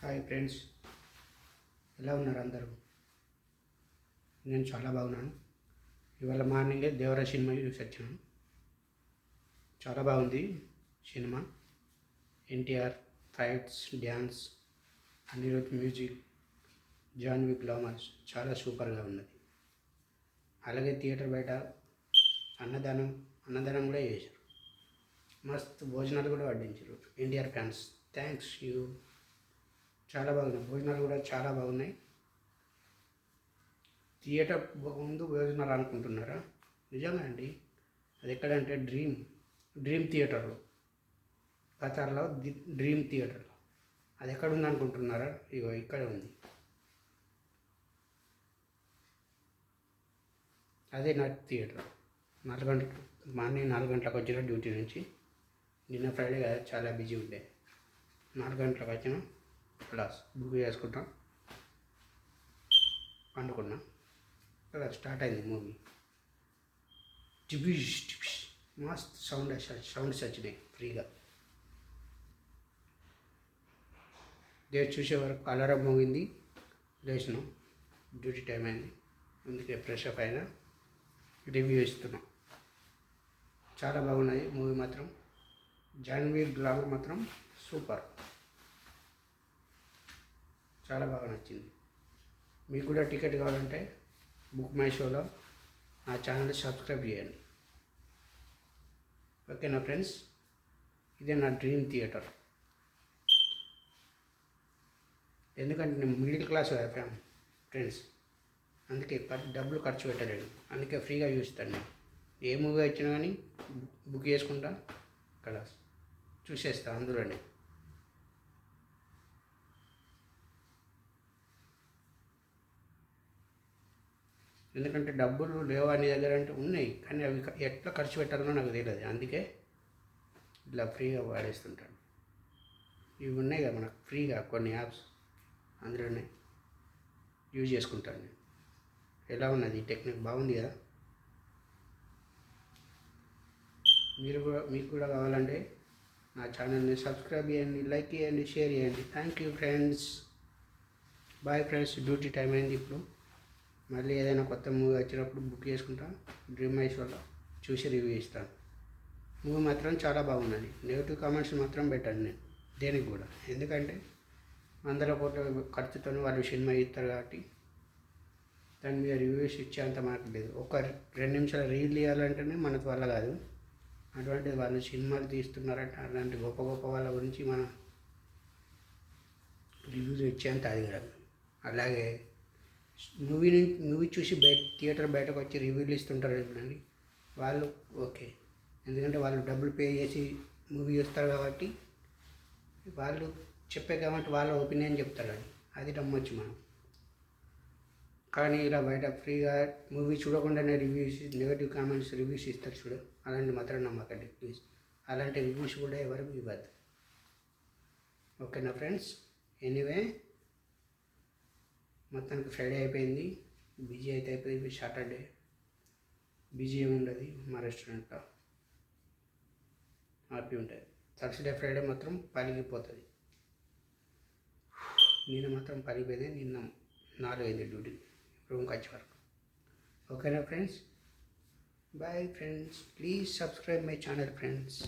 Hi friends, ఎలా ఉన్నారు అందరూ? నేను చాలా బాగున్నాను. ఇవాళ మార్నింగే దేవరా సినిమా చూసి వచ్చాను. చాలా బాగుంది సినిమా. NTR fights, dance, Anirudh music, Janhvi glamours చాలా సూపర్గా ఉన్నది. అలాగే థియేటర్ బయట అన్నదానం కూడా చేశారు. మస్తు భోజనాలు కూడా వడ్డించారు ఎన్టీఆర్ ఫ్యాన్స్. Thanks you. చాలా బాగున్నాయి భోజనాలు కూడా చాలా బాగున్నాయి. థియేటర్ ముందు భోజనాలు అనుకుంటున్నారా? నిజంగా అండి. అది ఎక్కడంటే డ్రీమ్ థియేటర్లో, ఖతార్లో డ్రీమ్ థియేటర్లో. అది ఎక్కడ ఉంది అనుకుంటున్నారా? ఇగో ఇక్కడే ఉంది. అదే నా థియేటర్. 4 గంటలకు మార్నింగ్ 4 గంటలకు వచ్చిన డ్యూటీ నుంచి. నిన్న ఫ్రైడే కదా, చాలా బిజీ ఉండే. 4 గంటలకు వచ్చిన క్లాస్ బుక్ చేసుకుంటాం, పండుకున్నా. కదా స్టార్ట్ అయింది మూవీ. టిబిష్ మస్త్ సౌండ్స్ వచ్చినాయి ఫ్రీగా. డేట్ చూసే వరకు అలారం మోగింది, లేచినాం. డ్యూటీ టైం అయింది, అందుకే ఫ్రెష్ అప్ అయినా రివ్యూ ఇస్తున్నాం. చాలా బాగున్నాయి మూవీ మాత్రం. జాన్వీ గ్లామర్ మాత్రం సూపర్, చాలా బాగా నచ్చింది. మీకు కూడా టికెట్ కావాలంటే బుక్ మై షోలో నా ఛానల్ సబ్స్క్రైబ్ చేయండి. ఓకేనా ఫ్రెండ్స్? ఇదే నా డ్రీమ్ థియేటర్. ఎందుకంటే నేను మిడిల్ క్లాస్ ఫ్రెండ్స్, అందుకే డబ్బులు ఖర్చు పెట్టలేను. అందుకే ఫ్రీగా చూస్తాను. నేను ఏ మూవీ వచ్చినా కానీ బుక్ చేసుకుంటా, ఇక్కడ చూసేస్తాను అందులోనే. ఎందుకంటే డబ్బులు లేవా నీ దగ్గర అంటే ఉన్నాయి, కానీ అవి ఎట్లా ఖర్చు పెట్టాలనో నాకు తెలియదు. అందుకే ఇలా ఫ్రీగా వాడేస్తుంటాను. ఇవి ఉన్నాయి కదా మనకు ఫ్రీగా కొన్ని యాప్స్, అందులోనే యూజ్ చేసుకుంటాను నేను. ఎలా ఉన్నది ఈ టెక్నిక్? బాగుంది కదా? మీకు కూడా కావాలంటే నా ఛానల్ని సబ్స్క్రైబ్ చేయండి, లైక్ చేయండి, షేర్ చేయండి. Thank you friends. Bye friends. Duty time అయింది ఇప్పుడు. మళ్ళీ ఏదైనా కొత్త మూవీ వచ్చినప్పుడు బుక్ చేసుకుంటా, డ్రీమ్ మై షోలో చూసి రివ్యూ ఇస్తాను. మూవీ మాత్రం చాలా బాగున్నది. నెగిటివ్ కామెంట్స్ మాత్రం పెట్టండి నేను దేనికి కూడా. ఎందుకంటే 100 కోట్ల ఖర్చుతో వాళ్ళు సినిమా ఇస్తారు కాబట్టి దాని మీద రివ్యూస్ ఇచ్చేంత మనకు లేదు. ఒక 2 నిమిషాలు రీల్ ఇవ్వాలంటేనే మనకు వల్ల కాదు. అటువంటిది వాళ్ళు సినిమాలు తీస్తున్నారంటే అలాంటి గొప్ప గొప్ప వాళ్ళ గురించి మనం రివ్యూస్ ఇచ్చేంత అది కాదు. అలాగే మూవీ చూసి థియేటర్ బయటకు వచ్చి రివ్యూలు ఇస్తుంటారు చూడండి, వాళ్ళు ఓకే. ఎందుకంటే వాళ్ళు డబ్బులు పే చేసి మూవీ చూస్తారు కాబట్టి వాళ్ళు కాబట్టి వాళ్ళ ఒపీనియన్ చెప్తారు. అది నమ్మొచ్చు మనం. కానీ ఇలా బయట ఫ్రీగా మూవీ చూడకుండానే రివ్యూస్, నెగటివ్ కామెంట్స్ రివ్యూస్ ఇస్తారు చూడు, అలాంటి మాత్రం నమ్మకండి ప్లీజ్. అలాంటి రివ్యూస్ కూడా ఎవరికి ఇవ్వద్దు. ఓకేనా ఫ్రెండ్స్? ఎనీవే, మొత్తానికి ఫ్రైడే అయిపోయింది. బిజీ అయితే అయిపోయింది. సాటర్డే బిజీ ఏమి ఉండదు మా రెస్టారెంట్లో, హ్యాపీ ఉంటుంది. థర్స్డే ఫ్రైడే మాత్రం పలిగిపోతుంది. నిన్న మాత్రం పలిగిపోయింది. నిన్న 4 అయింది డ్యూటీ రూమ్కి వచ్చే వరకు. ఓకేనా friends? Bye friends. Please subscribe my channel friends.